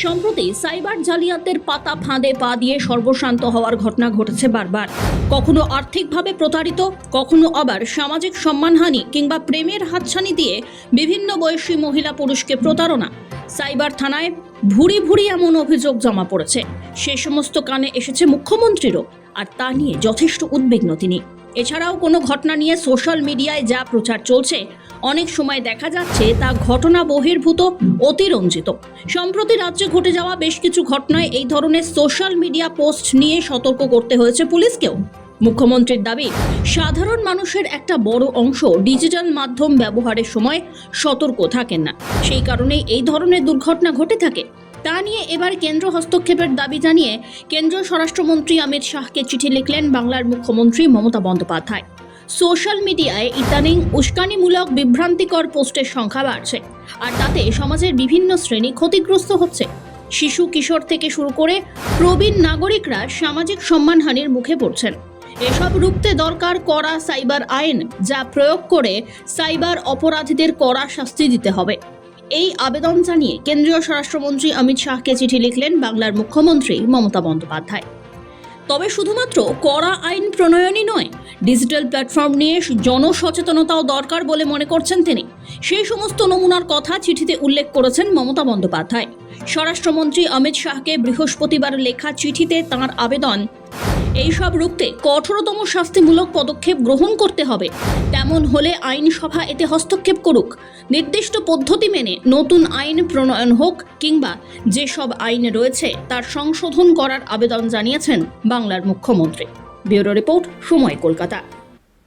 সম্প্রতি সাইবার জালিয়াতের পাতা ফাঁদে পা দিয়ে সর্বশান্ত হওয়ার ঘটনা ঘটেছে বারবার। কখনো আর্থিকভাবে প্রতারিত, কখনো আবার সামাজিক সম্মানহানি কিংবা প্রেমের হাতছানি দিয়ে বিভিন্ন বয়সী মহিলা পুরুষকে প্রতারণা। সাইবার থানায় ভুরি ভুরি এমন অভিযোগ জমা পড়েছে। সে সমস্ত কানে এসেছে মুখ্যমন্ত্রীরও, আর তা নিয়ে যথেষ্ট উদ্বিগ্ন তিনি। এছাড়াও কোনো ঘটনা নিয়ে সোশ্যাল মিডিয়ায় যা প্রচার চলছে, অনেক সময় দেখা যাচ্ছে তা ঘটনা বহির্ভূত, অতিরঞ্জিত। সম্প্রতি রাজ্যে ঘটে যাওয়া বেশ কিছু ঘটনায় এই ধরনের সোশ্যাল মিডিয়া পোস্ট নিয়ে সতর্ক করতে হয়েছে পুলিশকেও। মুখ্যমন্ত্রীর দাবি, সাধারণ মানুষের একটা বড় অংশ ডিজিটাল মাধ্যম ব্যবহারের সময় সতর্ক থাকেন না, সেই কারণেই এই ধরনের দুর্ঘটনা ঘটে থাকে। তা নিয়ে এবার কেন্দ্র হস্তক্ষেপের দাবি জানিয়ে কেন্দ্রীয় স্বরাষ্ট্রমন্ত্রী অমিত শাহকে চিঠি লিখলেন বাংলার মুখ্যমন্ত্রী মমতা বন্দ্যোপাধ্যায়। সোশ্যাল মিডিয়ায় ইদানিং উস্কানিমূলক বিভ্রান্তিকর পোস্টের সংখ্যা বাড়ছে, আর তাতে সমাজের বিভিন্ন শ্রেণী ক্ষতিগ্রস্ত হচ্ছে। শিশু কিশোর থেকে শুরু করে প্রবীণ নাগরিকরা সামাজিক সম্মানহানির মুখে পড়ছেন। এসব রুখতে দরকার কড়া সাইবার আইন, যা প্রয়োগ করে সাইবার অপরাধীদের কড়া শাস্তি দিতে হবে। এই আবেদন জানিয়ে কেন্দ্রীয় স্বরাষ্ট্রমন্ত্রী অমিত শাহকে চিঠি লিখলেন বাংলার মুখ্যমন্ত্রী মমতা বন্দ্যোপাধ্যায়। তবে শুধুমাত্র কড়া আইন প্রণয়নই নয়, ডিজিটাল প্ল্যাটফর্ম নিয়ে জনসচেতনতাও দরকার বলে মনে করছেন তিনি। সেই সমস্ত নমুনার কথা চিঠিতে উল্লেখ করেছেন মমতা বন্দ্যোপাধ্যায়। স্বরাষ্ট্রমন্ত্রী অমিত শাহকে বৃহস্পতিবার লেখা চিঠিতে তাঁর আবেদন, এইসব রুখতে কঠোরতম শাস্তিমূলক পদক্ষেপ গ্রহণ করতে হবে। তেমন হলে আইনসভা এতে হস্তক্ষেপ করুক। নির্দিষ্ট পদ্ধতি মেনে নতুন আইন প্রণয়ন হোক, কিংবা যেসব আইন রয়েছে তার সংশোধন করার আবেদন জানিয়েছেন বাংলার মুখ্যমন্ত্রী। ব্যুরো রিপোর্ট, সময়, কলকাতা।